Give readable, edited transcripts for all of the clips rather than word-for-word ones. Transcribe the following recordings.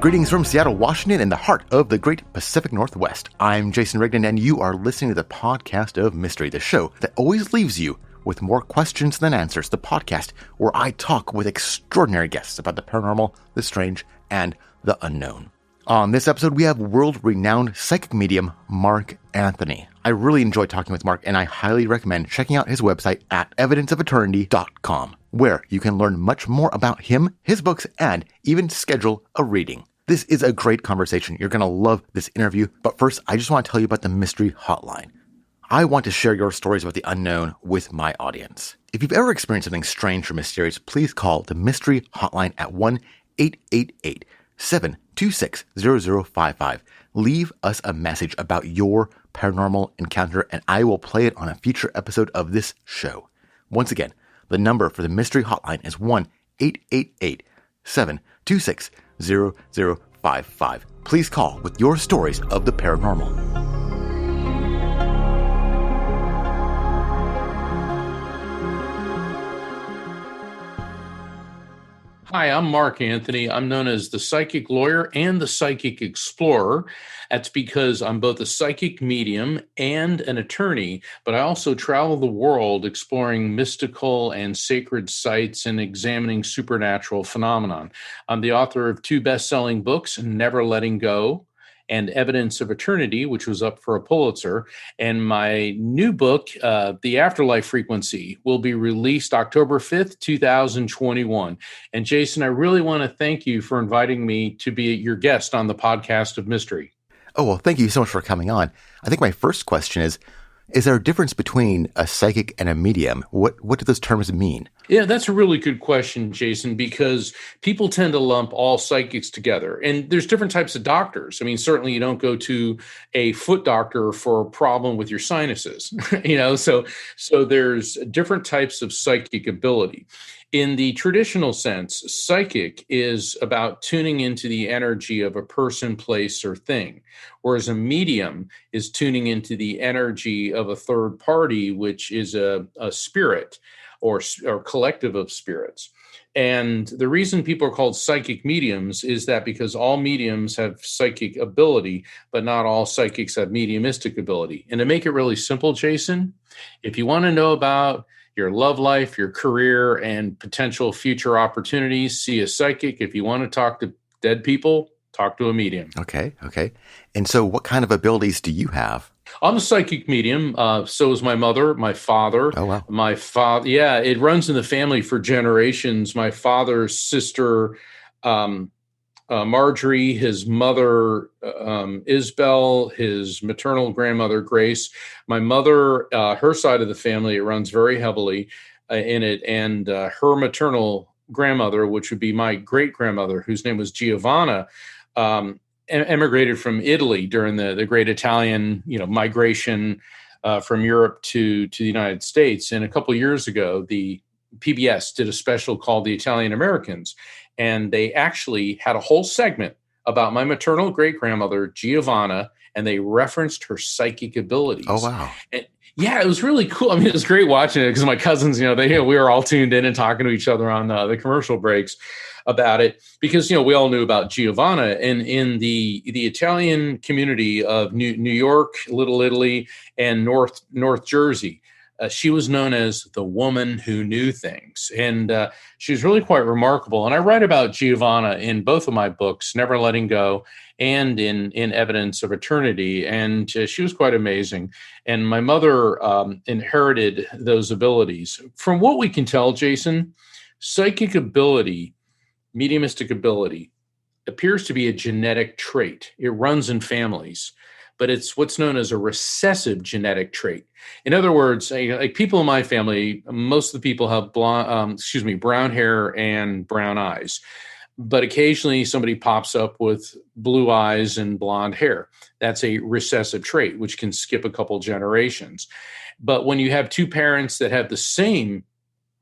Greetings from Seattle, Washington, in the heart of the great Pacific Northwest. I'm Jason Rigdon, and you are listening to the Podcast of Mystery, the show that always leaves you with more questions than answers, the podcast where I talk with extraordinary guests about the paranormal, the strange, and the unknown. On this episode, we have world-renowned psychic medium Mark Anthony. I really enjoy talking with Mark, and I highly recommend checking out his website at evidenceofeternity.com, where you can learn much more about him, his books, and even schedule a reading. This is a great conversation. You're going to love this interview. But first, I just want to tell you about the Mystery Hotline. I want to share your stories about the unknown with my audience. If you've ever experienced something strange or mysterious, please call the Mystery Hotline at 1-888-726-0055. Leave us a message about your paranormal encounter, and I will play it on a future episode of this show. Once again, the number for the Mystery Hotline is 1-888-726-0055. Please call with your stories of the paranormal. Hi, I'm Mark Anthony. I'm known as the Psychic Lawyer and the Psychic Explorer. That's because I'm both a psychic medium and an attorney, but I also travel the world exploring mystical and sacred sites and examining supernatural phenomenon. I'm the author of 2 best-selling books, Never Letting Go and Evidence of Eternity, which was up for a Pulitzer. And my new book, The Afterlife Frequency, will be released October 5th, 2021. And Jason, I really want to thank you for inviting me to be your guest on the Podcast of Mystery. Oh, well, thank you so much for coming on. I think my first question is there a difference between a psychic and a medium? What do those terms mean? Yeah, that's a really good question, Jason, because people tend to lump all psychics together. And there's different types of doctors. I mean, certainly you don't go to a foot doctor for a problem with your sinuses, so there's different types of psychic ability. In the traditional sense, psychic is about tuning into the energy of a person, place, or thing, whereas a medium is tuning into the energy of a third party, which is a spirit or collective of spirits. And the reason people are called psychic mediums is that because all mediums have psychic ability, but not all psychics have mediumistic ability. And to make it really simple, Jason, if you want to know about your love life, your career, and potential future opportunities, see a psychic. If you want to talk to dead people, talk to a medium. Okay. And so what kind of abilities do you have? I'm a psychic medium. So is my mother, my father. Oh, wow. My father. Yeah, it runs in the family for generations. My father's sister, Marjorie, his mother, Isabel, his maternal grandmother, Grace. My mother, her side of the family, it runs very heavily in it. And her maternal grandmother, which would be my great-grandmother, whose name was Giovanna, emigrated from Italy during the great Italian, migration from Europe to the United States. And a couple of years ago, the PBS did a special called The Italian Americans, and they actually had a whole segment about my maternal great-grandmother, Giovanna, and they referenced her psychic abilities. Oh, wow. And yeah, it was really cool. I mean, it was great watching it because my cousins, we were all tuned in and talking to each other on the commercial breaks about it because, we all knew about Giovanna. And in the Italian community of New York, Little Italy, and North Jersey, she was known as the woman who knew things. And she was really quite remarkable. And I write about Giovanna in both of my books, Never Letting Go and in Evidence of Eternity. And she was quite amazing. And my mother inherited those abilities. From what we can tell, Jason, psychic ability, mediumistic ability, appears to be a genetic trait. It runs in families. But it's what's known as a recessive genetic trait. In other words, like people in my family, most of the people have brown hair and brown eyes. But occasionally somebody pops up with blue eyes and blonde hair. That's a recessive trait, which can skip a couple generations. But when you have 2 parents that have the same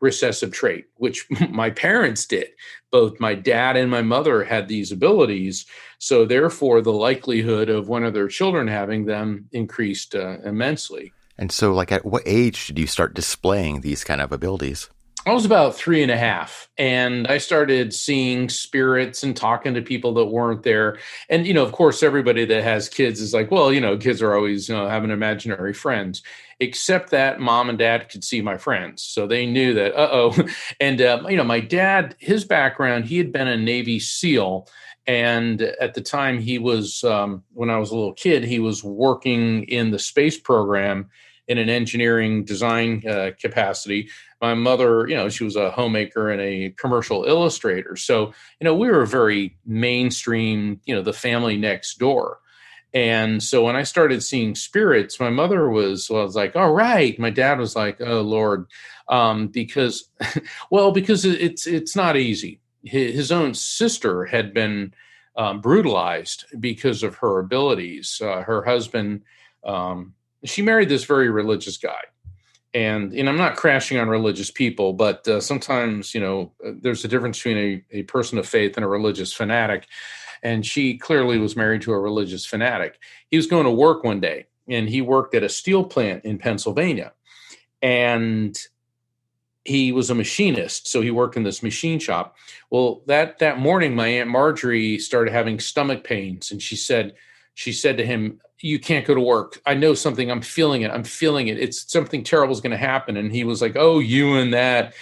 recessive trait, which my parents did. Both my dad and my mother had these abilities. So therefore, the likelihood of one of their children having them increased immensely. And so, at what age did you start displaying these kind of abilities? I was about 3.5, and I started seeing spirits and talking to people that weren't there. And, of course, everybody that has kids is like, well, kids are always, having imaginary friends, except that mom and dad could see my friends. So they knew that, And, my dad, his background, he had been a Navy SEAL. And at the time he was, when I was a little kid, he was working in the space program in an engineering design capacity. My mother, she was a homemaker and a commercial illustrator. So, we were very mainstream, the family next door. And so when I started seeing spirits, my mother was like, all right. My dad was like, oh, Lord, because, because it's not easy. His own sister had been brutalized because of her abilities. Her husband, she married this very religious guy. And I'm not crashing on religious people, but sometimes, there's a difference between a person of faith and a religious fanatic. And she clearly was married to a religious fanatic. He was going to work one day, and he worked at a steel plant in Pennsylvania. And he was a machinist, so he worked in this machine shop. Well, that morning, my Aunt Marjorie started having stomach pains, and she said to him, you can't go to work. I know something. I'm feeling it. It's something terrible is going to happen. And he was like, oh, you and that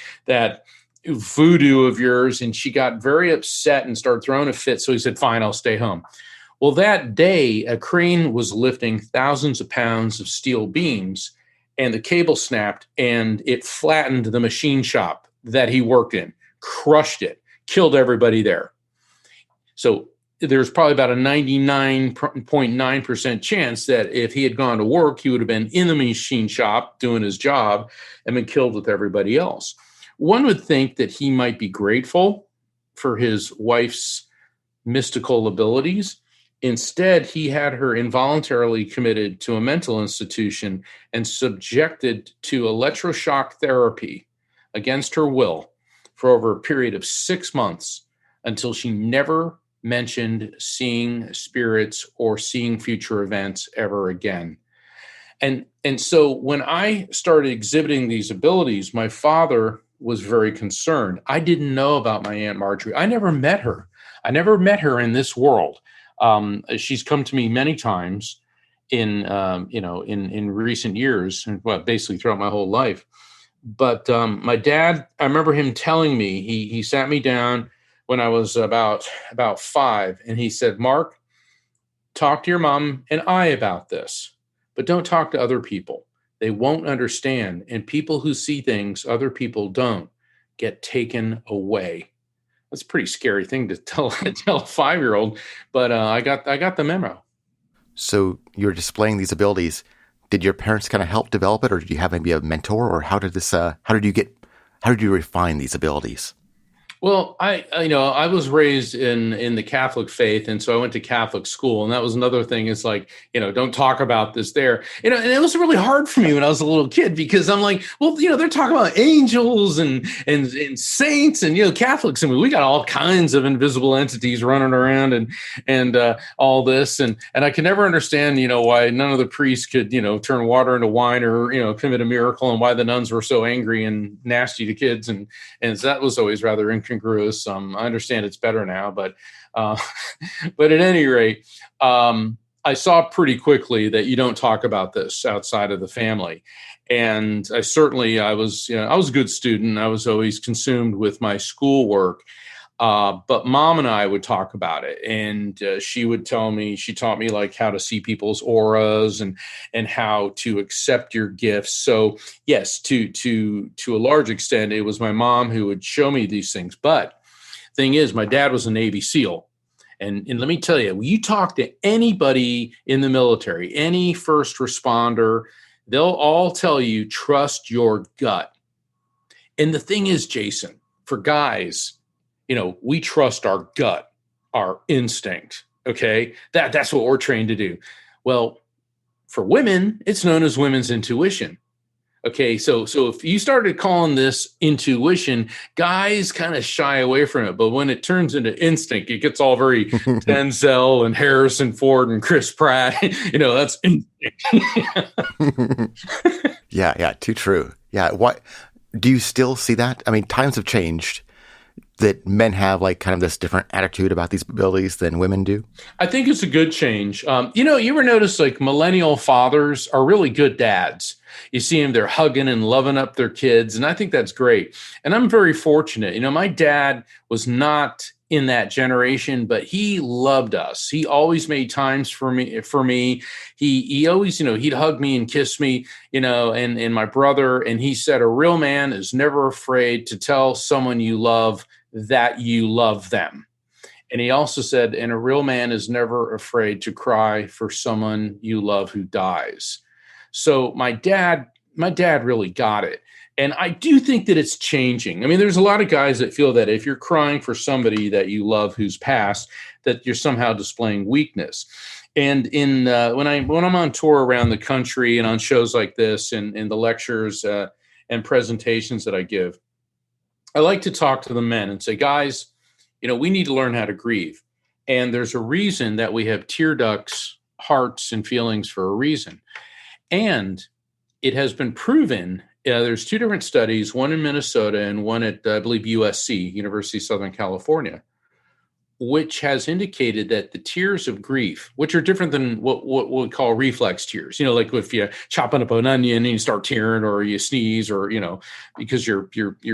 voodoo of yours. And she got very upset and started throwing a fit. So he said, fine, I'll stay home. Well, that day, a crane was lifting thousands of pounds of steel beams, and the cable snapped, and it flattened the machine shop that he worked in, crushed it, killed everybody there. So there's probably about a 99.9% chance that if he had gone to work, he would have been in the machine shop doing his job and been killed with everybody else. One would think that he might be grateful for his wife's mystical abilities. Instead, he had her involuntarily committed to a mental institution and subjected to electroshock therapy against her will for over a period of 6 months until she never mentioned seeing spirits or seeing future events ever again. And so when I started exhibiting these abilities, my father was very concerned. I didn't know about my Aunt Marjorie. I never met her. In this world. She's come to me many times in recent years, well, basically throughout my whole life. But my dad, I remember him telling me, he sat me down when I was about 5, and he said, Mark, talk to your mom and I about this, but don't talk to other people. They won't understand. And people who see things other people don't get taken away. That's a pretty scary thing to tell a 5-year-old, but I got the memo. So you're displaying these abilities. Did your parents kind of help develop it, or did you have maybe a mentor, or how did you refine these abilities? Well, I was raised in the Catholic faith, and so I went to Catholic school, and that was another thing. It's like, don't talk about this there. And it was really hard for me when I was a little kid, because I'm like, well, they're talking about angels and saints and Catholics. I mean, we got all kinds of invisible entities running around and all this, and I could never understand why none of the priests could turn water into wine or commit a miracle, and why the nuns were so angry and nasty to kids, and so that was always rather incongruous. I understand it's better now, but at any rate, I saw pretty quickly that you don't talk about this outside of the family. And I was a good student. I was always consumed with my schoolwork. But mom and I would talk about it, and she taught me like how to see people's auras and how to accept your gifts. So yes, to a large extent, it was my mom who would show me these things. But thing is, my dad was a Navy SEAL. And let me tell you, when you talk to anybody in the military, any first responder, they'll all tell you, trust your gut. And the thing is, Jason, for guys, we trust our gut, our instinct. Okay. That's what we're trained to do. Well, for women, it's known as women's intuition. Okay. So if you started calling this intuition, guys kind of shy away from it. But when it turns into instinct, it gets all very Denzel and Harrison Ford and Chris Pratt. That's instinct. Yeah. Too true. Yeah. Do you still see that? I mean, times have changed, that men have like kind of this different attitude about these abilities than women do? I think it's a good change. You ever notice like millennial fathers are really good dads? You see them, they're hugging and loving up their kids. And I think that's great. And I'm very fortunate. My dad was not in that generation, but he loved us. He always made times for me. He always, he'd hug me and kiss me, and my brother. And he said, a real man is never afraid to tell someone you love that you love them. And he also said, and a real man is never afraid to cry for someone you love who dies. So my dad really got it. And I do think that it's changing. I mean, there's a lot of guys that feel that if you're crying for somebody that you love who's passed, that you're somehow displaying weakness. And when I'm on tour around the country and on shows like this and the lectures and presentations that I give, I like to talk to the men and say, guys, we need to learn how to grieve. And there's a reason that we have tear ducts, hearts, and feelings for a reason. And it has been proven, there's two different studies, one in Minnesota and one at, I believe, USC, University of Southern California, which has indicated that the tears of grief, which are different than what we call reflex tears, like if you're chopping up an onion and you start tearing, or you sneeze, or, because you're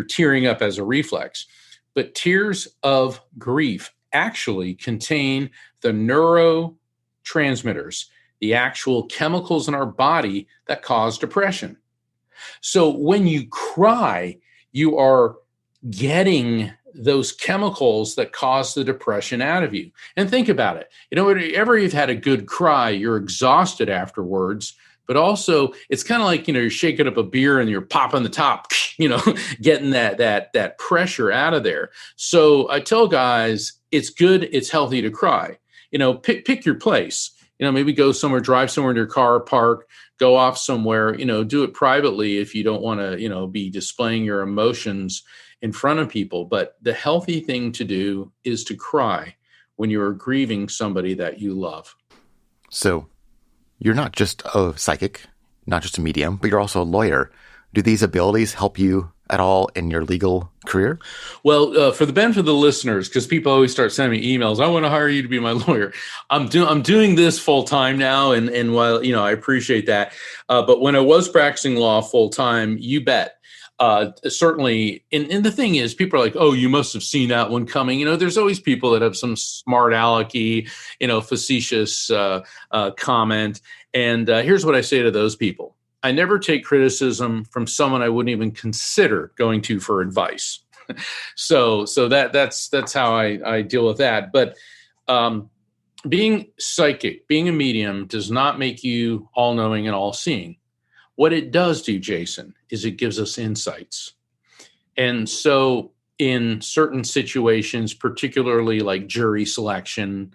tearing up as a reflex. But tears of grief actually contain the neurotransmitters, the actual chemicals in our body that cause depression. So when you cry, you are getting those chemicals that cause the depression out of you. And think about it. Whenever you've had a good cry, you're exhausted afterwards. But also, it's kind of like, you're shaking up a beer and you're popping the top, getting that pressure out of there. So I tell guys, it's good, it's healthy to cry. Pick your place. Maybe go somewhere, drive somewhere in your car, park, go off somewhere, do it privately if you don't want to, be displaying your emotions in front of people. But the healthy thing to do is to cry when you are grieving somebody that you love. So you're not just a psychic, not just a medium, but you're also a lawyer. Do these abilities help you at all in your legal career? Well, for the benefit of the listeners, because people always start sending me emails, I want to hire you to be my lawyer. I'm doing this full time now, and while I appreciate that, but when I was practicing law full time, you bet. Certainly, and the thing is, people are like, "Oh, you must have seen that one coming." There's always people that have some smart alecky, facetious comment. And here's what I say to those people: I never take criticism from someone I wouldn't even consider going to for advice. So that's how I deal with that. But being psychic, being a medium, does not make you all-knowing and all-seeing. What it does do, Jason, is it gives us insights. And so in certain situations, particularly like jury selection,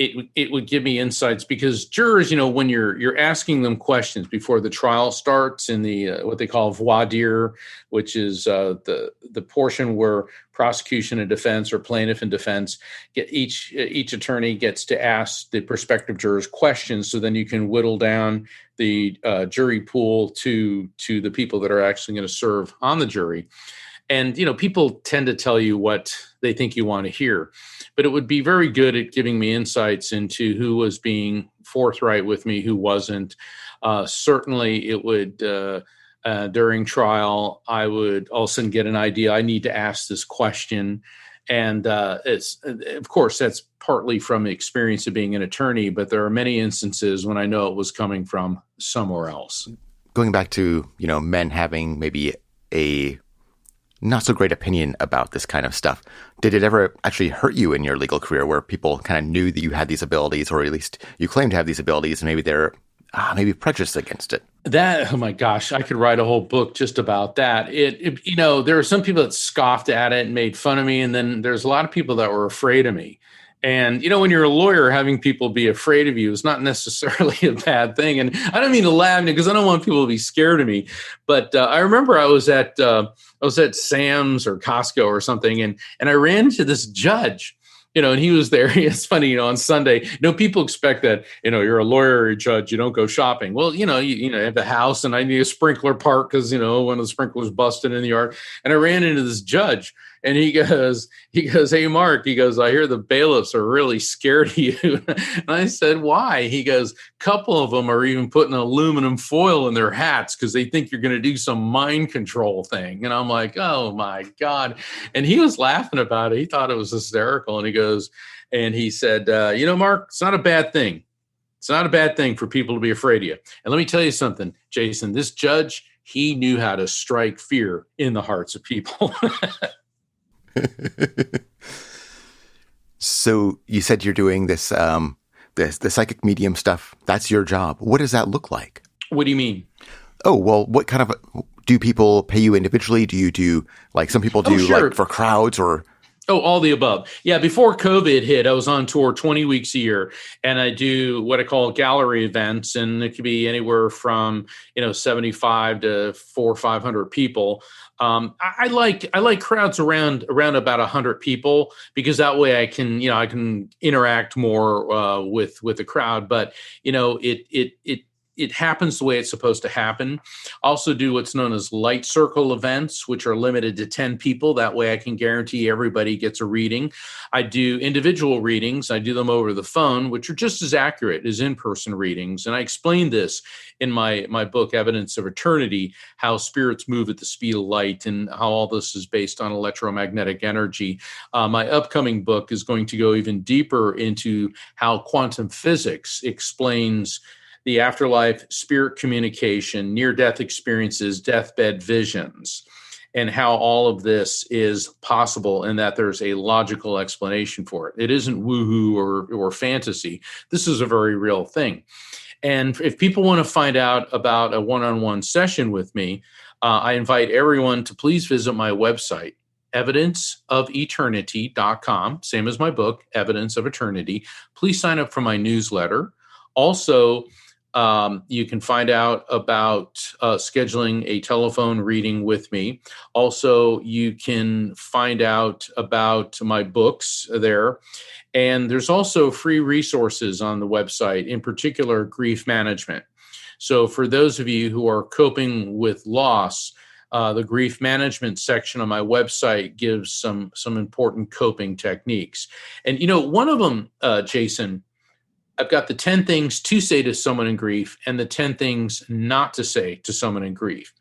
it would give me insights, because jurors, when you're asking them questions before the trial starts in the what they call voir dire, which is the portion where prosecution and defense, or plaintiff and defense, each attorney gets to ask the prospective jurors questions, so then you can whittle down the jury pool to the people that are actually going to serve on the jury. And, people tend to tell you what they think you want to hear, but it would be very good at giving me insights into who was being forthright with me, who wasn't. Certainly it would, during trial, I would all of a sudden get an idea. I need to ask this question. And it's, of course, that's partly from the experience of being an attorney, but there are many instances when I know it was coming from somewhere else. Going back to, men having maybe a not so great opinion about this kind of stuff, did it ever actually hurt you in your legal career, where people kind of knew that you had these abilities, or at least you claimed to have these abilities, and maybe they're maybe prejudiced against it? That, oh my gosh, I could write a whole book just about that. There were some people that scoffed at it and made fun of me, and then there's a lot of people that were afraid of me. And, when you're a lawyer, having people be afraid of you is not necessarily a bad thing. And I don't mean to laugh, because I don't want people to be scared of me. But I remember I was at Sam's or Costco or something, and I ran into this judge. And he was there. It's funny, on Sunday, people expect that, you're a lawyer or a judge, you don't go shopping. Well, you have the house, and I need a sprinkler part because, one of the sprinklers busted in the yard. And I ran into this judge, and he goes, "Hey, Mark," he goes, "I hear the bailiffs are really scared of you." And I said, "Why?" He goes, "Couple of them are even putting aluminum foil in their hats because they think you're going to do some mind control thing." And I'm like, "Oh my God." And he was laughing about it. He thought it was hysterical. And he said, "Mark, it's not a bad thing. It's not a bad thing for people to be afraid of you." And let me tell you something, Jason, this judge, he knew how to strike fear in the hearts of people. So you said you're doing this, the psychic medium stuff. That's your job. What does that look like? What do you mean? Oh, well, what kind of, do people pay you individually? Do you do, like some people do, Sure. like for crowds or? Oh, all the above. Yeah, before COVID hit, I was on tour 20 weeks a year, and I do what I call gallery events, and it could be anywhere from 75 to 400 or 500 people. I like crowds around about 100 people because that way I can interact more with the crowd. But it happens the way it's supposed to happen. Also do what's known as light circle events, which are limited to 10 people. That way I can guarantee everybody gets a reading. I do individual readings. I do them over the phone, which are just as accurate as in-person readings. And I explain this in my book, Evidence of Eternity, how spirits move at the speed of light and how all this is based on electromagnetic energy. My upcoming book is going to go even deeper into how quantum physics explains the afterlife, spirit communication, near-death experiences, deathbed visions, and how all of this is possible and that there's a logical explanation for it. It isn't woohoo or fantasy. This is a very real thing. And if people want to find out about a one-on-one session with me, I invite everyone to please visit my website, evidenceofeternity.com, same as my book, Evidence of Eternity. Please sign up for my newsletter. Also, you can find out about scheduling a telephone reading with me. Also, you can find out about my books there. And there's also free resources on the website, in particular, grief management. So for those of you who are coping with loss, the grief management section on my website gives some important coping techniques. And, one of them, Jason, I've got the 10 things to say to someone in grief and the 10 things not to say to someone in grief.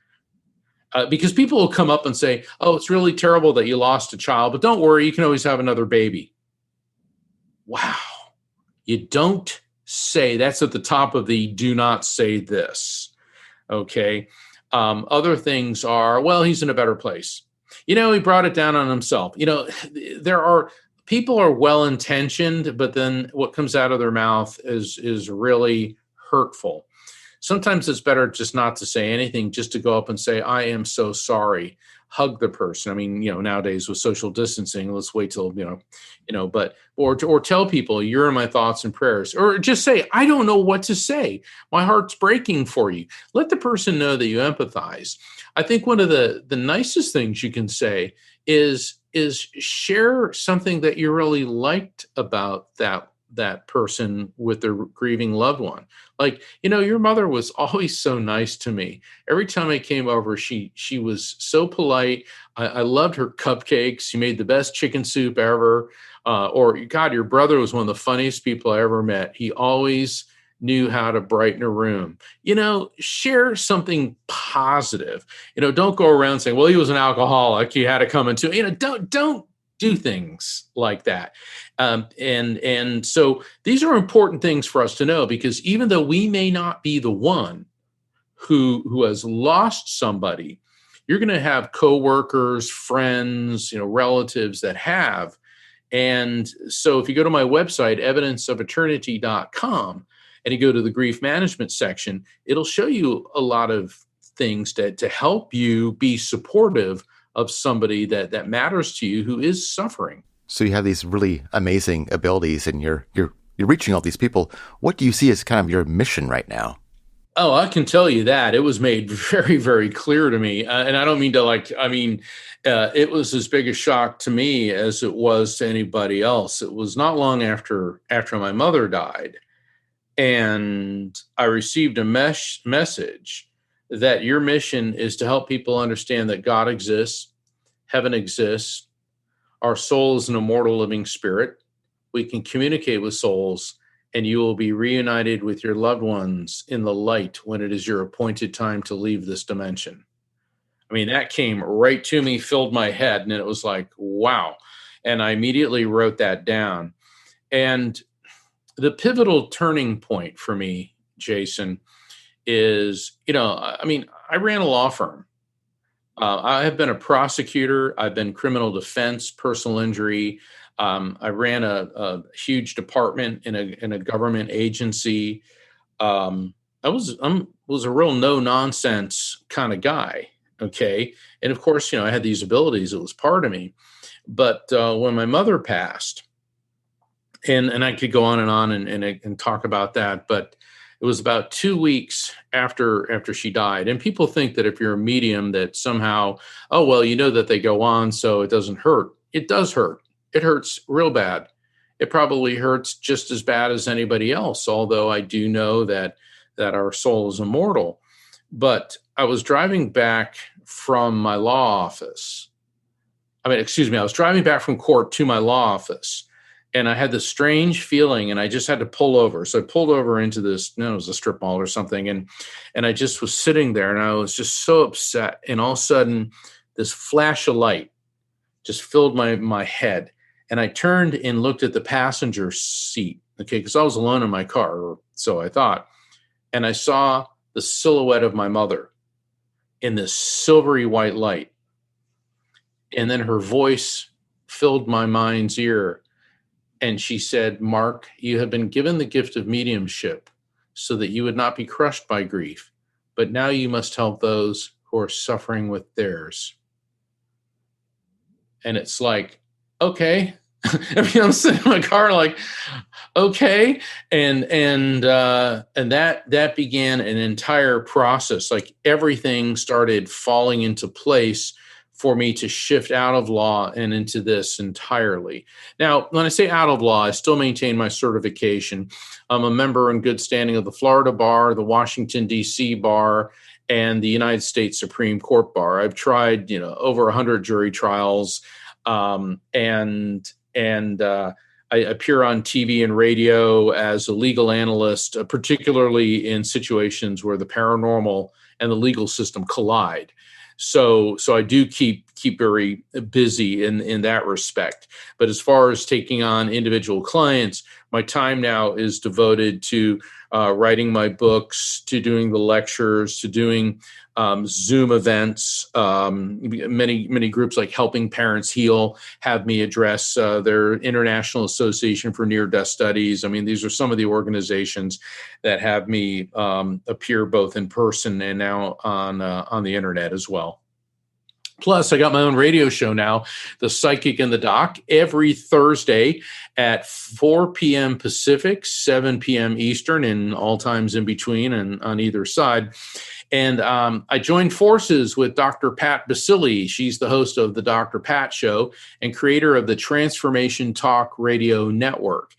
Because people will come up and say, "Oh, it's really terrible that you lost a child, but don't worry, you can always have another baby." Wow. You don't say, that's at the top of the do not say this. Okay. Other things are, well, he's in a better place. He brought it down on himself. People are well-intentioned, but then what comes out of their mouth is really hurtful. Sometimes it's better just not to say anything, just to go up and say, "I am so sorry." Hug the person. I mean, nowadays with social distancing, let's wait till, or tell people, "You're in my thoughts and prayers," or just say, "I don't know what to say. My heart's breaking for you." Let the person know that you empathize. I think one of the nicest things you can say is share something that you really liked about that person with their grieving loved one. Like, your mother was always so nice to me. Every time I came over, she was so polite. I loved her cupcakes. She made the best chicken soup ever. Or, God, your brother was one of the funniest people I ever met. He always knew how to brighten a room. Share something positive. Don't go around saying, "Well, he was an alcoholic, he had to come into," don't do things like that. And so these are important things for us to know, because even though we may not be the one who has lost somebody, you're going to have coworkers, friends, relatives that have. And so if you go to my website, evidenceofeternity.com, and you go to the grief management section, it'll show you a lot of things to help you be supportive of somebody that matters to you who is suffering. So you have these really amazing abilities, and you're reaching all these people. What do you see as kind of your mission right now? Oh, I can tell you that it was made very, very clear to me, and I don't mean to it was as big a shock to me as it was to anybody else. It was not long after my mother died, and I received a message that your mission is to help people understand that God exists, heaven exists, our soul is an immortal living spirit. We can communicate with souls, and you will be reunited with your loved ones in the light when it is your appointed time to leave this dimension. I mean, that came right to me, filled my head, and it was like, wow. And I immediately wrote that down. And the pivotal turning point for me, Jason, is, I ran a law firm. I have been a prosecutor. I've been criminal defense, personal injury. I ran a huge department in a government agency. I was a real no nonsense kind of guy. Okay, and of course, I had these abilities. It was part of me. But when my mother passed, and I could go on and talk about that, but it was about 2 weeks after she died. And people think that if you're a medium, that somehow, oh well, that they go on, so it doesn't hurt. It does hurt. It hurts real bad. It probably hurts just as bad as anybody else. Although I do know that our soul is immortal. But I was driving back from my law office. I was driving back from court to my law office. And I had this strange feeling, and I just had to pull over. So I pulled over into this, it was a strip mall or something. And I just was sitting there, and I was just so upset. And all of a sudden, this flash of light just filled my head. And I turned and looked at the passenger seat, okay, because I was alone in my car, or so I thought. And I saw the silhouette of my mother in this silvery white light. And then her voice filled my mind's ear. And she said, "Mark, you have been given the gift of mediumship so that you would not be crushed by grief, but now you must help those who are suffering with theirs." And it's like, okay. I'm sitting in my car like, okay. And that began an entire process. Like everything started falling into place for me to shift out of law and into this entirely. Now, when I say out of law, I still maintain my certification. I'm a member in good standing of the Florida Bar, the Washington, D.C. Bar, and the United States Supreme Court Bar. I've tried, over 100 jury trials, I appear on TV and radio as a legal analyst, particularly in situations where the paranormal and the legal system collide. So I do keep very busy in that respect. But as far as taking on individual clients, my time now is devoted to writing my books, to doing the lectures, to doing Zoom events. Many groups like Helping Parents Heal have me address their International Association for Near-Death Studies. I mean, these are some of the organizations that have me appear both in person and now on the internet as well. Plus, I got my own radio show now, The Psychic and the Doc, every Thursday at 4 p.m. Pacific, 7 p.m. Eastern, and all times in between and on either side. And I joined forces with Dr. Pat Basili. She's the host of the Dr. Pat Show and creator of the Transformation Talk Radio Network.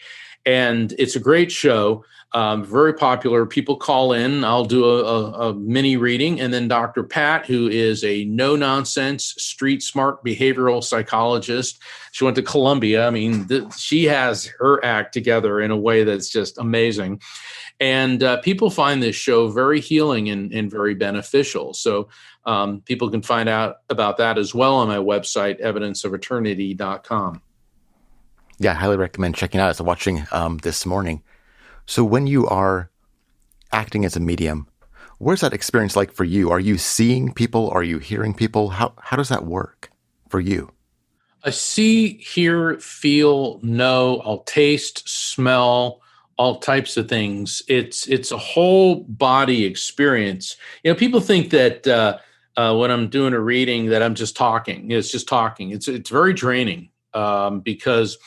And it's a great show, very popular. People call in. I'll do a mini reading. And then Dr. Pat, who is a no-nonsense, street-smart behavioral psychologist. She went to Columbia. I mean, she has her act together in a way that's just amazing. And people find this show very healing and very beneficial. So people can find out about that as well on my website, evidenceofeternity.com. Yeah, I highly recommend checking it out. I was watching this morning. So when you are acting as a medium, where's that experience like for you? Are you seeing people? Are you hearing people? How does that work for you? I see, hear, feel, know, I'll taste, smell, all types of things. It's a whole body experience. People think that when I'm doing a reading that I'm just talking. It's just talking. It's very draining because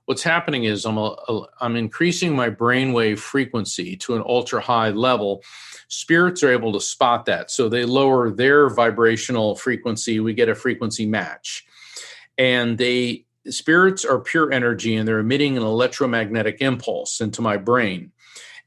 what's happening is I'm increasing my brainwave frequency to an ultra high level. Spirits are able to spot that. So they lower their vibrational frequency. We get a frequency match. And spirits are pure energy, and they're emitting an electromagnetic impulse into my brain.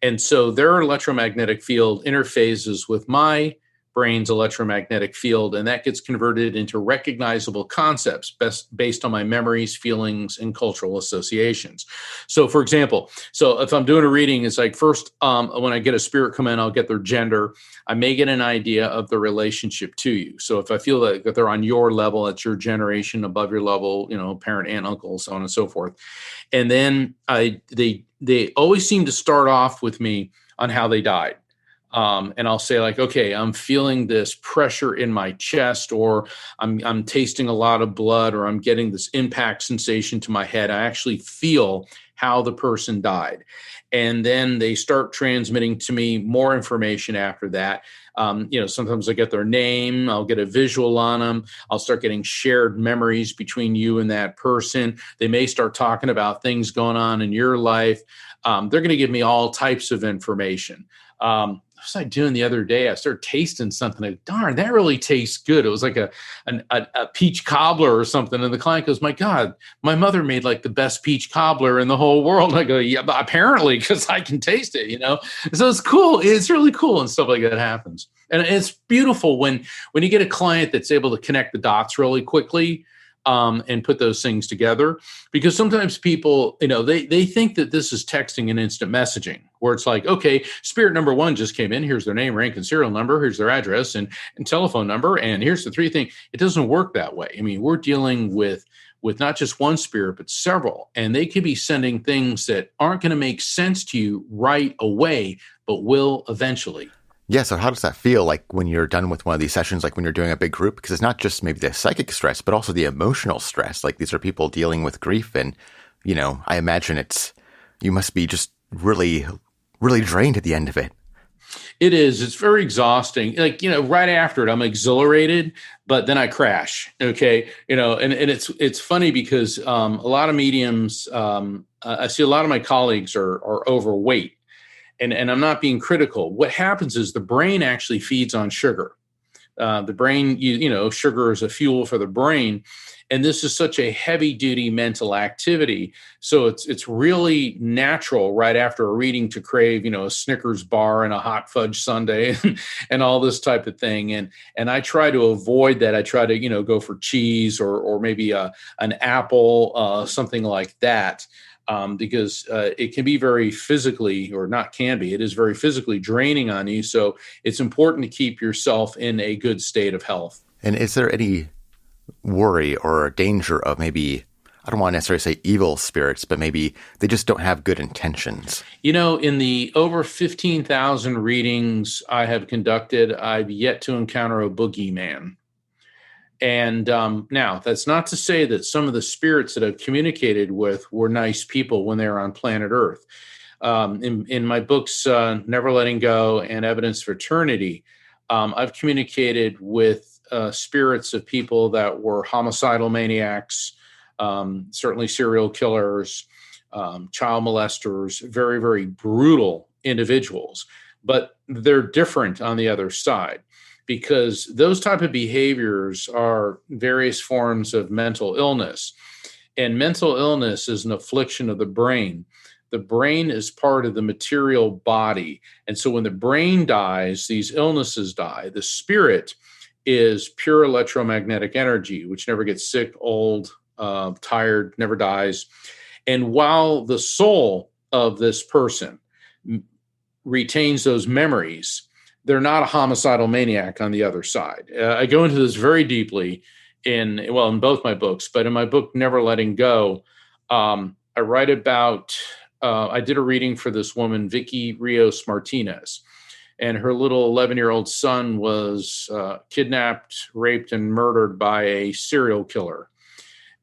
And so their electromagnetic field interfaces with my brain's electromagnetic field, and that gets converted into recognizable concepts based on my memories, feelings, and cultural associations. So, for example, if I'm doing a reading, it's like first, when I get a spirit come in, I'll get their gender. I may get an idea of the relationship to you. So if I feel that they're on your level, it's your generation, above your level, parent, aunt, uncle, so on and so forth. And then they always seem to start off with me on how they died. And I'll say like, okay, I'm feeling this pressure in my chest, or I'm tasting a lot of blood, or I'm getting this impact sensation to my head. I actually feel how the person died. And then they start transmitting to me more information after that. Sometimes I get their name, I'll get a visual on them. I'll start getting shared memories between you and that person. They may start talking about things going on in your life. They're going to give me all types of information. What was I doing the other day? I started tasting something. Like, darn, that really tastes good. It was like a peach cobbler or something. And the client goes, my God, my mother made like the best peach cobbler in the whole world. And I go, yeah, apparently, because I can taste it, So it's cool. It's really cool. And stuff like that happens. And it's beautiful when you get a client that's able to connect the dots really quickly. And put those things together, because sometimes people, they think that this is texting and instant messaging, where it's like, okay, spirit number one just came in. Here's their name, rank, and serial number. Here's their address and telephone number. And here's the three things. It doesn't work that way. I mean, we're dealing with not just one spirit, but several, and they could be sending things that aren't going to make sense to you right away, but will eventually. Yeah, so how does that feel like when you're done with one of these sessions, like when you're doing a big group? Because it's not just maybe the psychic stress, but also the emotional stress. Like these are people dealing with grief, and, I imagine you must be just really, really drained at the end of it. It is. It's very exhausting. Like, right after it, I'm exhilarated, but then I crash. Okay. And it's funny because a lot of mediums, I see a lot of my colleagues are overweight. And I'm not being critical. What happens is the brain actually feeds on sugar. The brain, sugar is a fuel for the brain. And this is such a heavy duty mental activity. So it's really natural right after a reading to crave, a Snickers bar and a hot fudge sundae and all this type of thing. And I try to avoid that. I try to, go for cheese or maybe an apple, something like that. Because it can be very physically, or not can be, it is very physically draining on you. So it's important to keep yourself in a good state of health. And is there any worry or danger of maybe, I don't want to necessarily say evil spirits, but maybe they just don't have good intentions? In the over 15,000 readings I have conducted, I've yet to encounter a boogeyman. And now, that's not to say that some of the spirits that I've communicated with were nice people when they were on planet Earth. In my books, Never Letting Go and Evidence for Eternity, I've communicated with spirits of people that were homicidal maniacs, certainly serial killers, child molesters, very, very brutal individuals. But they're different on the other side, because those type of behaviors are various forms of mental illness. And mental illness is an affliction of the brain. The brain is part of the material body. And so when the brain dies, these illnesses die. The spirit is pure electromagnetic energy, which never gets sick, old, tired, never dies. And while the soul of this person retains those memories, they're not a homicidal maniac on the other side. I go into this very deeply in both my books, but in my book, Never Letting Go, I write about, I did a reading for this woman, Vicky Rios Martinez, and her little 11-year-old son was kidnapped, raped, and murdered by a serial killer.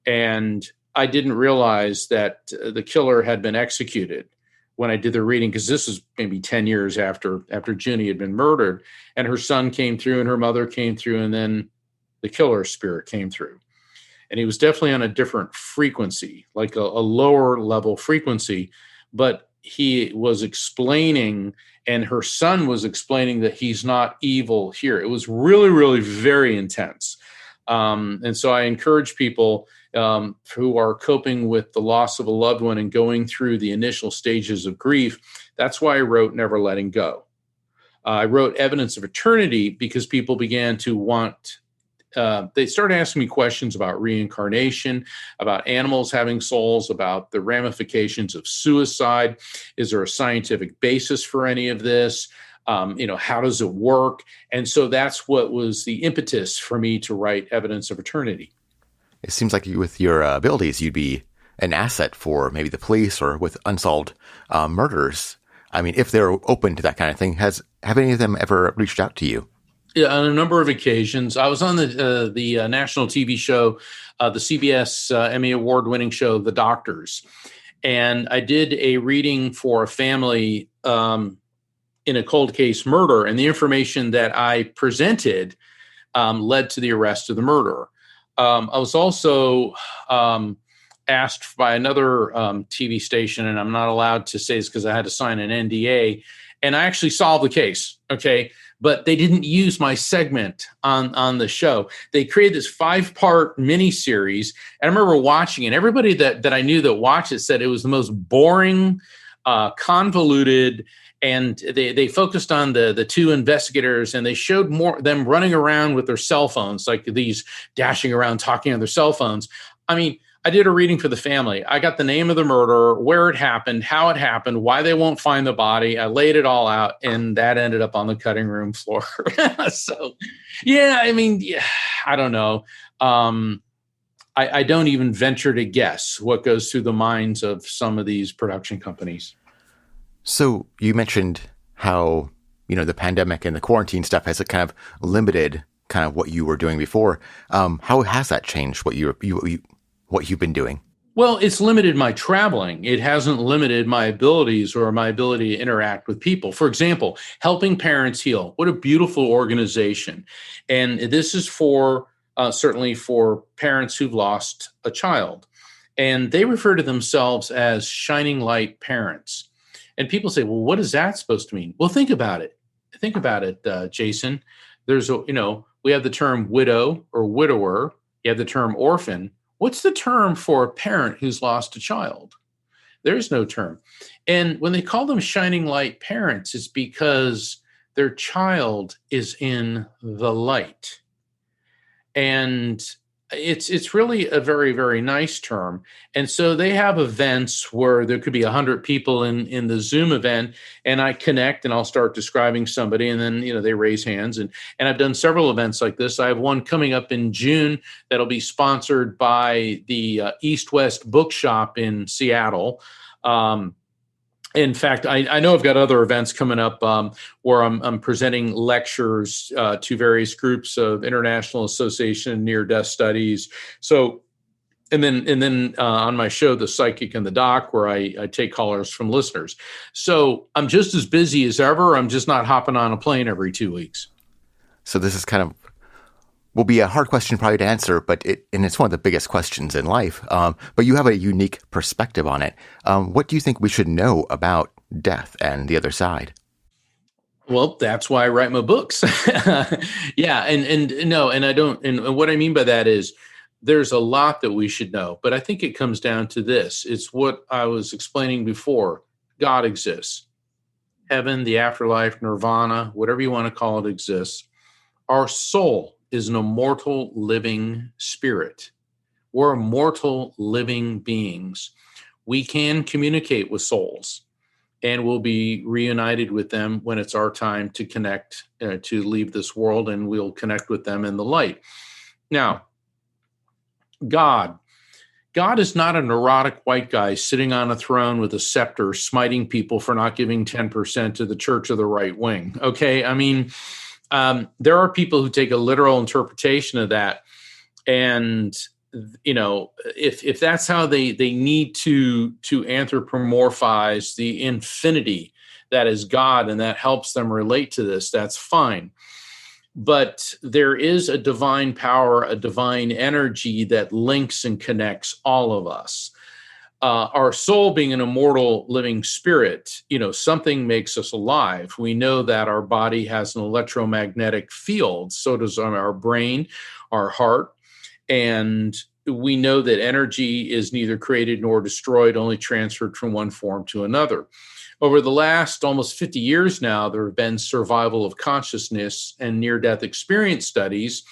And I didn't realize that the killer had been executed when I did the reading, because this is maybe 10 years after Ginny had been murdered, and her son came through and her mother came through, and then the killer spirit came through. and he was definitely on a different frequency, like a lower level frequency. But he was explaining, and her son was explaining that he's not evil here. It was really, really very intense. And so I encourage people who are coping with the loss of a loved one and going through the initial stages of grief. That's why I wrote Never Letting Go. I wrote Evidence of Eternity because people began to want, they started asking me questions about reincarnation, about animals having souls, about the ramifications of suicide. Is there a scientific basis for any of this? How does it work? And so that's what was the impetus for me to write Evidence of Eternity. It seems like with your abilities, you'd be an asset for maybe the police or with unsolved murders. I mean, if they're open to that kind of thing, have any of them ever reached out to you? Yeah, on a number of occasions. I was on the national TV show, the CBS Emmy Award-winning show, The Doctors, and I did a reading for a family in a cold case murder, and the information that I presented led to the arrest of the murderer. I was also asked by another TV station, and I'm not allowed to say this because I had to sign an NDA, and I actually solved the case, okay? But they didn't use my segment on the show. They created this 5-part miniseries, and I remember watching it. Everybody that I knew that watched it said it was the most boring, convoluted, and they focused on the two investigators, and they showed more them running around with their cell phones, like these dashing around talking on their cell phones. I mean, I did a reading for the family. I got the name of the murderer, where it happened, how it happened, why they won't find the body. I laid it all out, and that ended up on the cutting room floor. So, yeah, I mean, yeah, I don't know. I don't even venture to guess what goes through the minds of some of these production companies. So you mentioned how, the pandemic and the quarantine stuff has kind of limited kind of what you were doing before. How has that changed what you've been doing? Well, it's limited my traveling. It hasn't limited my abilities or my ability to interact with people. For example, Helping Parents Heal. What a beautiful organization. And this is for certainly for parents who've lost a child. And they refer to themselves as shining light parents. And people say, well, what is that supposed to mean? Well, think about it. Think about it, Jason. There's we have the term widow or widower. You have the term orphan. What's the term for a parent who's lost a child? There's no term. And when they call them shining light parents, it's because their child is in the light. And it's really a very, very nice term. And so they have events where there could be 100 people in the Zoom event, and I connect and I'll start describing somebody, and then, they raise hands. And I've done several events like this. I have one coming up in June that'll be sponsored by the East West Bookshop in Seattle. In fact, I know I've got other events coming up where I'm presenting lectures to various groups of International Association of Near-Death Studies. So, and then on my show, The Psychic and the Doc, where I take callers from listeners. So I'm just as busy as ever. I'm just not hopping on a plane every 2 weeks. So this is will be a hard question probably to answer, but it's one of the biggest questions in life. But you have a unique perspective on it. What do you think we should know about death and the other side? Well, that's why I write my books. Yeah. And I don't, and what I mean by that is there's a lot that we should know, but I think it comes down to this. It's what I was explaining before. God exists. Heaven, the afterlife, nirvana, whatever you want to call it, exists. Our soul is an immortal living spirit. We're immortal living beings. We can communicate with souls, and we'll be reunited with them when it's our time to connect, to leave this world, and we'll connect with them in the light. Now, God is not a neurotic white guy sitting on a throne with a scepter smiting people for not giving 10% to the church of the right wing. Okay. I mean, there are people who take a literal interpretation of that. And, if that's how they need to anthropomorphize the infinity that is God, and that helps them relate to this, that's fine. but there is a divine power, a divine energy that links and connects all of us. Our soul being an immortal living spirit, something makes us alive. We know that our body has an electromagnetic field. So does our brain, our heart. And we know that energy is neither created nor destroyed, only transferred from one form to another. Over the last almost 50 years now, there have been survival of consciousness and near-death experience studies,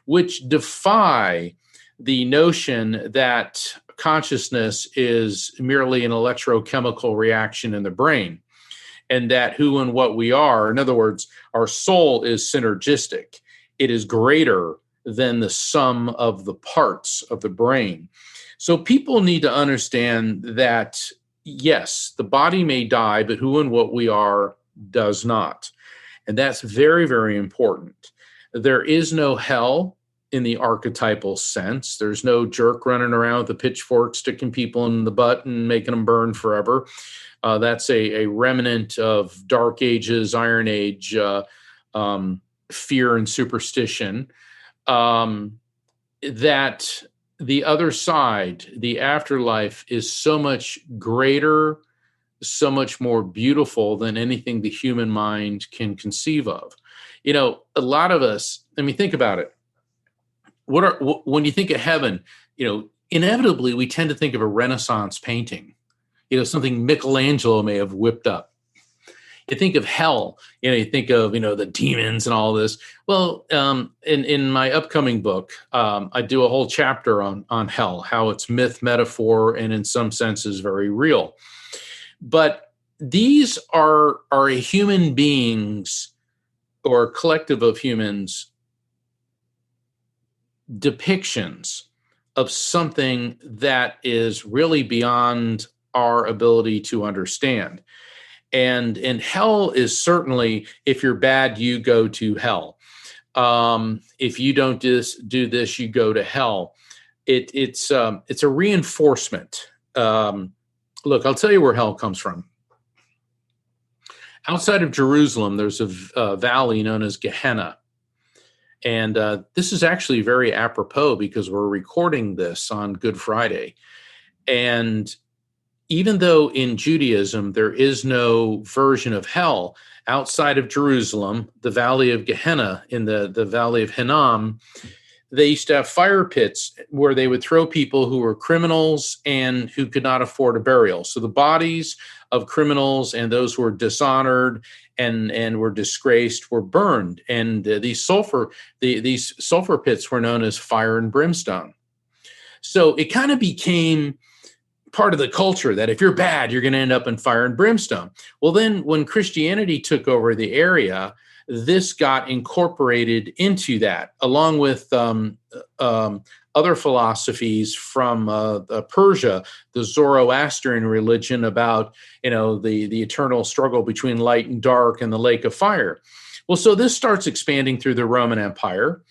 which defy the notion that consciousness is merely an electrochemical reaction in the brain, and that who and what we are, in other words, our soul is synergistic. It is greater than the sum of the parts of the brain. So people need to understand that, yes, the body may die, but who and what we are does not. And that's very, very important. There is no hell in the archetypal sense. There's no jerk running around with a pitchfork sticking people in the butt and making them burn forever. That's a remnant of Dark Ages, Iron Age fear and superstition. That the other side, the afterlife, is so much greater, so much more beautiful than anything the human mind can conceive of. A lot of us, think about it. When you think of heaven, inevitably we tend to think of a Renaissance painting, something Michelangelo may have whipped up. You think of hell, you think of, the demons and all this. Well, in my upcoming book, I do a whole chapter on hell, how it's myth, metaphor, and in some senses very real. But these are human beings, or a collective of humans, depictions of something that is really beyond our ability to understand. And hell is certainly, if you're bad, you go to hell. If you don't do this, you go to hell. It's a reinforcement. Look, I'll tell you where hell comes from. Outside of Jerusalem, there's a valley known as Gehenna. And this is actually very apropos because we're recording this on Good Friday. And even though in Judaism there is no version of hell, outside of Jerusalem, the valley of Gehenna, in the valley of Hinnom, they used to have fire pits where they would throw people who were criminals and who could not afford a burial. So the bodies of criminals and those who were dishonored and were disgraced were burned. And these sulfur pits were known as fire and brimstone. So it kind of became part of the culture that if you're bad, you're going to end up in fire and brimstone. Well, then when Christianity took over the area, this got incorporated into that, along with other philosophies from Persia, the Zoroastrian religion about, the eternal struggle between light and dark and the lake of fire. Well, so this starts expanding through the Roman Empire.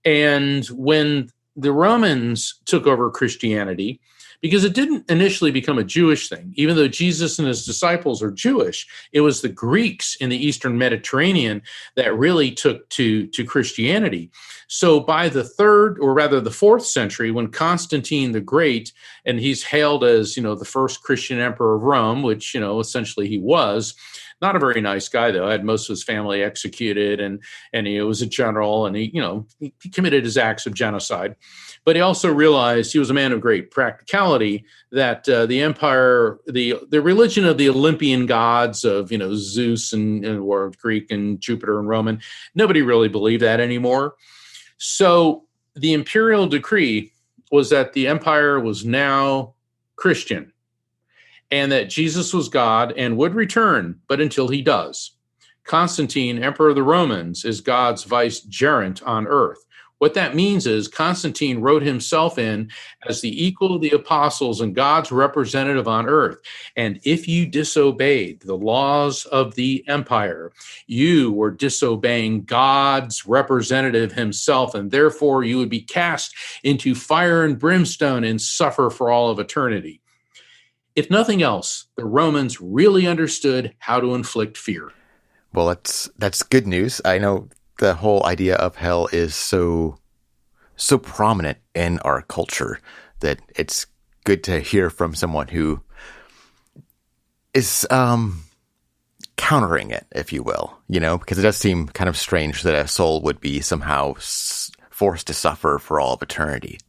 And when the Romans took over Christianity, because it didn't initially become a Jewish thing, even though Jesus and his disciples are Jewish, it was the Greeks in the Eastern Mediterranean that really took to Christianity. So by the the 4th century, when Constantine the Great, and he's hailed as, the first Christian emperor of Rome, which, essentially he was, not a very nice guy, though. Had most of his family executed, and he was a general, and he committed his acts of genocide. But he also realized he was a man of great practicality, that the empire, the religion of the Olympian gods of, Zeus or Greek and Jupiter and Roman, nobody really believed that anymore. So the imperial decree was that the empire was now Christian, and that Jesus was God and would return, but until he does. Constantine, emperor of the Romans, is God's vicegerent on earth. What that means is Constantine wrote himself in as the equal of the apostles and God's representative on earth. And if you disobeyed the laws of the empire, you were disobeying God's representative himself, and therefore you would be cast into fire and brimstone and suffer for all of eternity. If nothing else, the Romans really understood how to inflict fear. Well, that's good news. I know the whole idea of hell is so prominent in our culture that it's good to hear from someone who is countering it, if you will, because it does seem kind of strange that a soul would be somehow forced to suffer for all of eternity.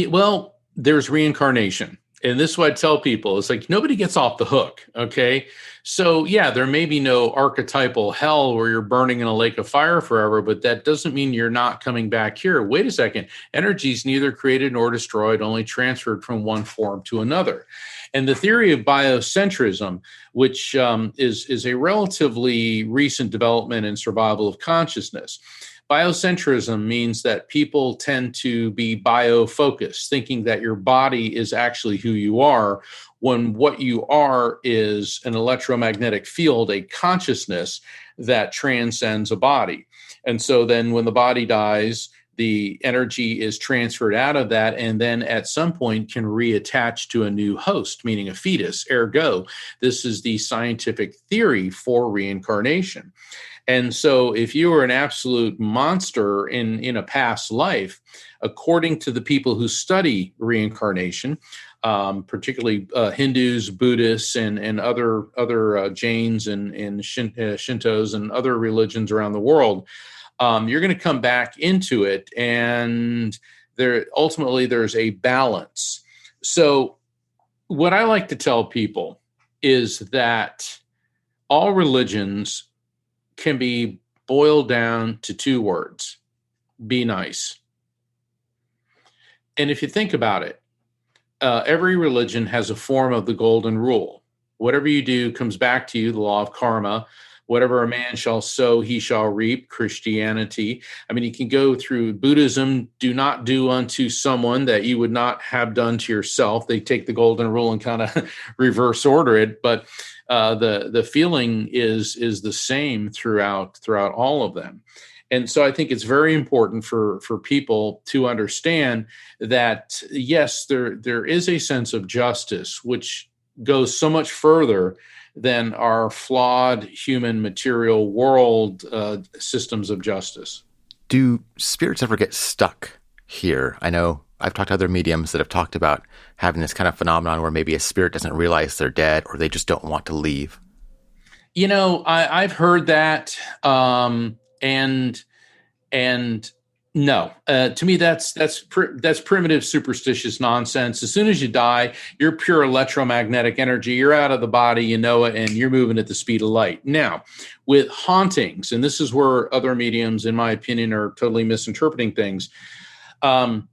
Well, there's reincarnation. And this is what I tell people. It's like nobody gets off the hook, okay? So, yeah, there may be no archetypal hell where you're burning in a lake of fire forever, but that doesn't mean you're not coming back here. Wait a second. Energy is neither created nor destroyed, only transferred from one form to another. And the theory of biocentrism, which is a relatively recent development in survival of consciousness. Biocentrism means that people tend to be bio-focused, thinking that your body is actually who you are, when what you are is an electromagnetic field, a consciousness that transcends a body. And so then when the body dies, the energy is transferred out of that and then at some point can reattach to a new host, meaning a fetus. Ergo, this is the scientific theory for reincarnation. And so if you were an absolute monster in a past life, according to the people who study reincarnation, particularly Hindus, Buddhists, and other Jains and Shintos and other religions around the world, you're going to come back into it, and there's a balance. So what I like to tell people is that all religions can be boiled down to two words: be nice. And if you think about it, every religion has a form of the golden rule. Whatever you do comes back to you, the law of karma. Whatever a man shall sow, he shall reap. Christianity. I mean, you can go through Buddhism. Do not do unto someone that you would not have done to yourself. They take the golden rule and kind of reverse order it. But the feeling is the same throughout all of them. And so I think it's very important for people to understand that, yes, there is a sense of justice, which goes so much further than our flawed human material world systems of justice. Do spirits ever get stuck here? I know I've talked to other mediums that have talked about having this kind of phenomenon where maybe a spirit doesn't realize they're dead or they just don't want to leave. I've heard that. And no, to me, that's primitive, superstitious nonsense. As soon as you die, you're pure electromagnetic energy. You're out of the body, you know it, and you're moving at the speed of light. Now, with hauntings, and this is where other mediums, in my opinion, are totally misinterpreting things. An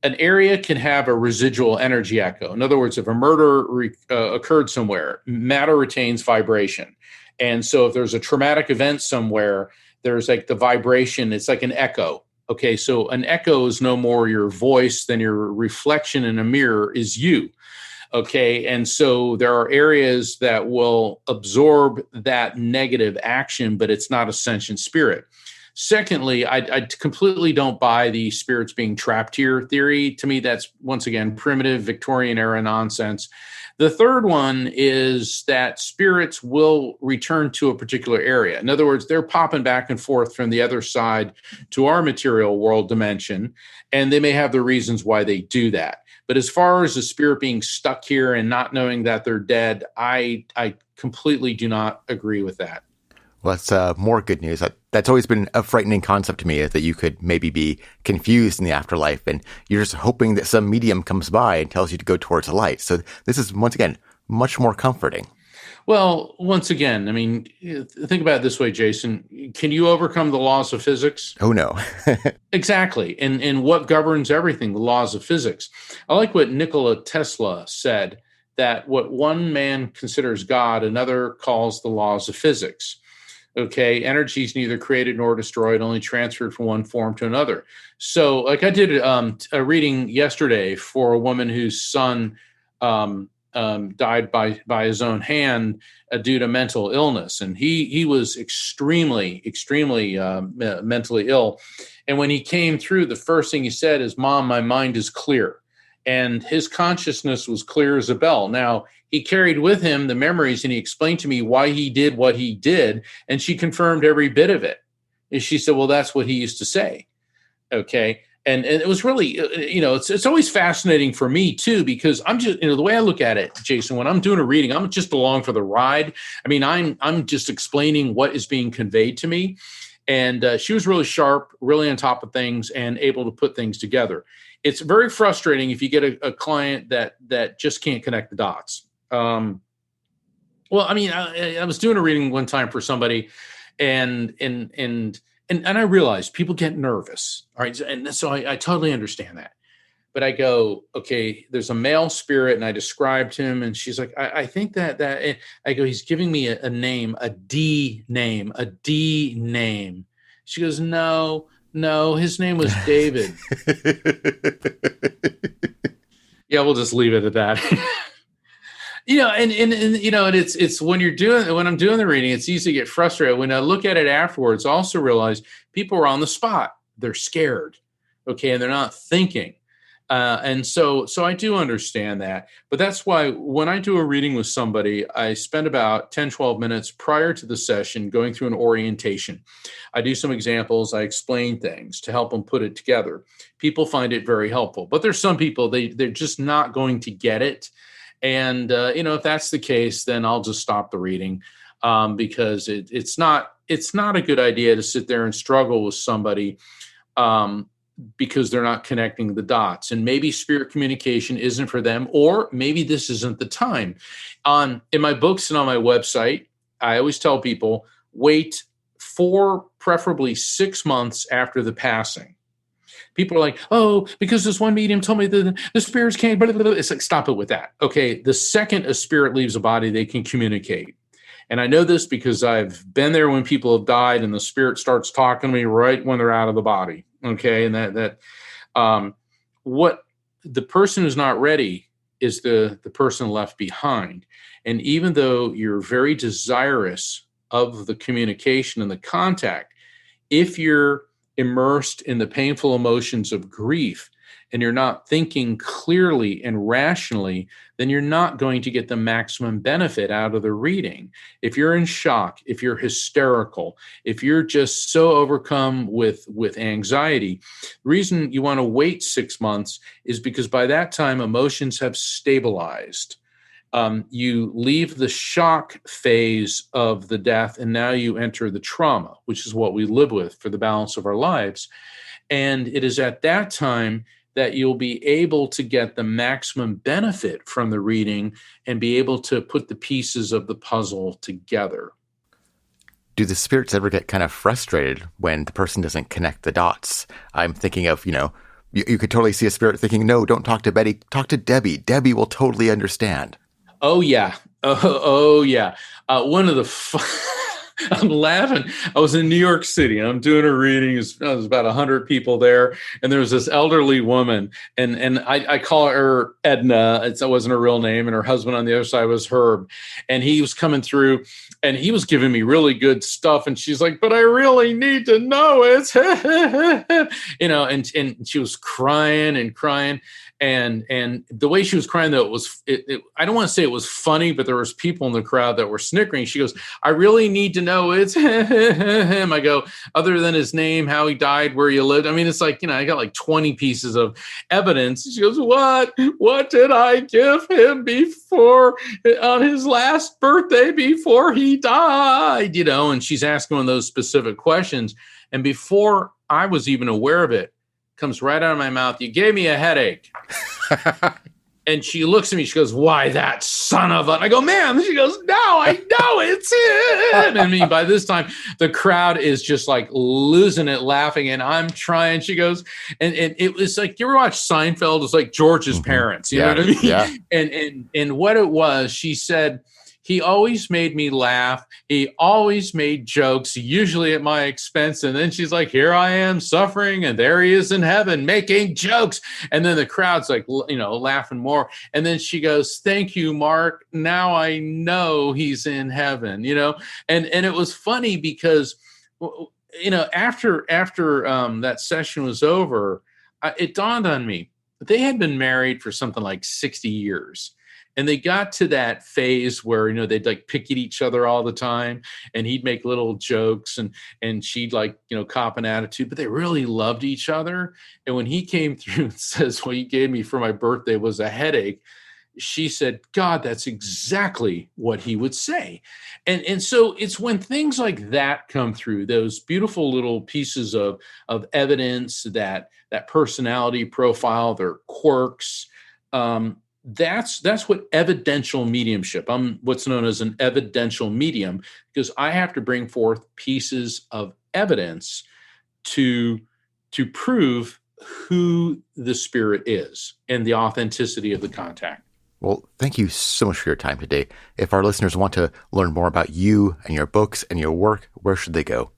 area can have a residual energy echo. In other words, if a murder occurred somewhere, matter retains vibration. And so if there's a traumatic event somewhere, there's like the vibration, it's like an echo. Okay, so an echo is no more your voice than your reflection in a mirror is you. Okay, and so there are areas that will absorb that negative action, but it's not a sentient spirit. Secondly, I completely don't buy the spirits being trapped here theory. To me, that's, once again, primitive Victorian era nonsense. The third one is that spirits will return to a particular area. In other words, they're popping back and forth from the other side to our material world dimension, and they may have the reasons why they do that. But as far as the spirit being stuck here and not knowing that they're dead, I completely do not agree with that. Well, that's more good news. That's always been a frightening concept to me, is that you could maybe be confused in the afterlife and you're just hoping that some medium comes by and tells you to go towards the light. So this is, once again, much more comforting. Well, once again, I mean, think about it this way, Jason. Can you overcome the laws of physics? Oh, no. Exactly. And what governs everything? The laws of physics. I like what Nikola Tesla said, that what one man considers God, another calls the laws of physics. Okay, energy is neither created nor destroyed, only transferred from one form to another. So, like I did a reading yesterday for a woman whose son died by his own hand due to mental illness, and he was extremely mentally ill. And when he came through, the first thing he said is, "Mom, my mind is clear," and his consciousness was clear as a bell. Now, he carried with him the memories, and he explained to me why he did what he did, and she confirmed every bit of it. And she said, well, that's what he used to say. Okay. And it was really, it's always fascinating for me too, because I'm just, the way I look at it, Jason, when I'm doing a reading, I'm just along for the ride. I mean, I'm just explaining what is being conveyed to me. And she was really sharp, really on top of things, and able to put things together. It's very frustrating if you get a client that just can't connect the dots. Well, I mean, I was doing a reading one time for somebody, and I realized people get nervous. All right. And so I totally understand that. But I go, okay, there's a male spirit, and I described him, and she's like, I think that I go, he's giving me a name, a D name. She goes, no, his name was David. Yeah, we'll just leave it at that. And it's when I'm doing the reading, it's easy to get frustrated. When I look at it afterwards, also realize people are on the spot. They're scared. Okay. And they're not thinking. And so I do understand that, but that's why when I do a reading with somebody, I spend about 10, 12 minutes prior to the session going through an orientation. I do some examples. I explain things to help them put it together. People find it very helpful, but there's some people, they're just not going to get it. And, if that's the case, then I'll just stop the reading, because it's not a good idea to sit there and struggle with somebody, because they're not connecting the dots, and maybe spirit communication isn't for them, or maybe this isn't the time. In my books and on my website, I always tell people, wait 4, preferably 6 months after the passing. People are like, oh, because this one medium told me the spirits can't, blah, blah, blah. It's like, stop it with that. Okay. The second a spirit leaves a body, they can communicate. And I know this because I've been there when people have died and the spirit starts talking to me right when they're out of the body. Okay. And what the person who's not ready is the person left behind. And even though you're very desirous of the communication and the contact, if you're immersed in the painful emotions of grief and you're not thinking clearly and rationally, then you're not going to get the maximum benefit out of the reading. If you're in shock, if you're hysterical, if you're just so overcome with anxiety, the reason you want to wait 6 months is because by that time, emotions have stabilized. You leave the shock phase of the death, and now you enter the trauma, which is what we live with for the balance of our lives. And it is at that time that you'll be able to get the maximum benefit from the reading and be able to put the pieces of the puzzle together. Do the spirits ever get kind of frustrated when the person doesn't connect the dots? I'm thinking of, you could totally see a spirit thinking, no, don't talk to Betty, talk to Debbie. Debbie will totally understand. Oh, yeah. Oh yeah. One of the I'm laughing. I was in New York City. I'm doing a reading. There was about 100 people there. And there was this elderly woman. And I call her Edna. It wasn't her real name. And her husband on the other side was Herb. And he was coming through and he was giving me really good stuff. And she's like, but I really need to know it. And she was crying and crying. And the way she was crying, though, I don't want to say it was funny, but there was people in the crowd that were snickering. She goes, I really need to know it's him. I go, other than his name, how he died, where he lived. I mean, it's like, I got like 20 pieces of evidence. She goes, what did I give him before on his last birthday before he died? And she's asking one of those specific questions. And before I was even aware of it, comes right out of my mouth, you gave me a headache. And she looks at me, she goes, why, that son of a... I go, ma'am. She goes, no, I know it's him. I mean, by this time, the crowd is just like losing it, laughing, and I'm trying. She goes, and it was like, you ever watch Seinfeld? It's like George's parents, you know what I mean? Yeah. And what it was, she said, he always made me laugh. He always made jokes, usually at my expense. And then she's like, here I am suffering, and there he is in heaven making jokes. And then the crowd's like, laughing more. And then she goes, thank you, Mark. Now I know he's in heaven, And it was funny because, after that session was over, it dawned on me, they had been married for something like 60 years. And they got to that phase where, they'd like pick at each other all the time, and he'd make little jokes, and she'd like, cop an attitude, but they really loved each other. And when he came through and says, what you gave me for my birthday was a headache, she said, God, that's exactly what he would say. And so it's when things like that come through, those beautiful little pieces of evidence, that personality profile, their quirks, that's what evidential mediumship. I'm what's known as an evidential medium, because I have to bring forth pieces of evidence to prove who the spirit is and the authenticity of the contact. Well, thank you so much for your time today. If our listeners want to learn more about you and your books and your work, where should they go?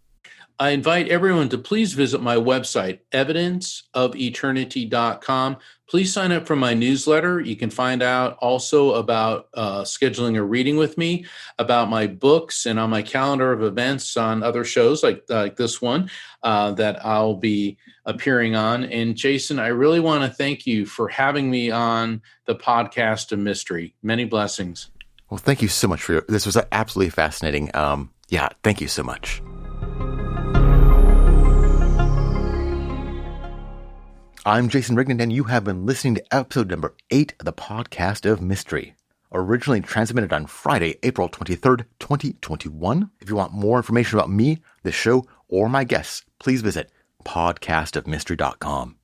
I invite everyone to please visit my website, evidenceofeternity.com. Please sign up for my newsletter. You can find out also about scheduling a reading with me, about my books, and on my calendar of events on other shows like this one that I'll be appearing on. And Jason, I really want to thank you for having me on the podcast of Mystery. Many blessings. Well, thank you so much this was absolutely fascinating. Thank you so much. I'm Jason Rignan, and you have been listening to episode number 8 of the podcast of Mystery, originally transmitted on Friday, April 23rd, 2021. If you want more information about me, the show, or my guests, please visit podcastofmystery.com.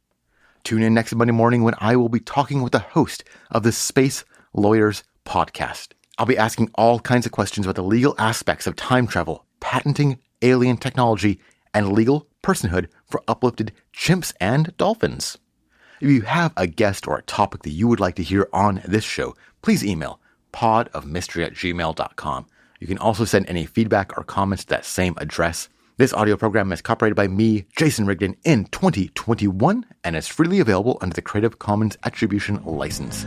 Tune in next Monday morning when I will be talking with the host of the Space Lawyers podcast. I'll be asking all kinds of questions about the legal aspects of time travel, patenting alien technology, and legal personhood for uplifted chimps and dolphins. If you have a guest or a topic that you would like to hear on this show, please email podofmystery@gmail.com. You can also send any feedback or comments to that same address. This audio program is copyrighted by me, Jason Rigdon, in 2021, and is freely available under the Creative Commons Attribution License.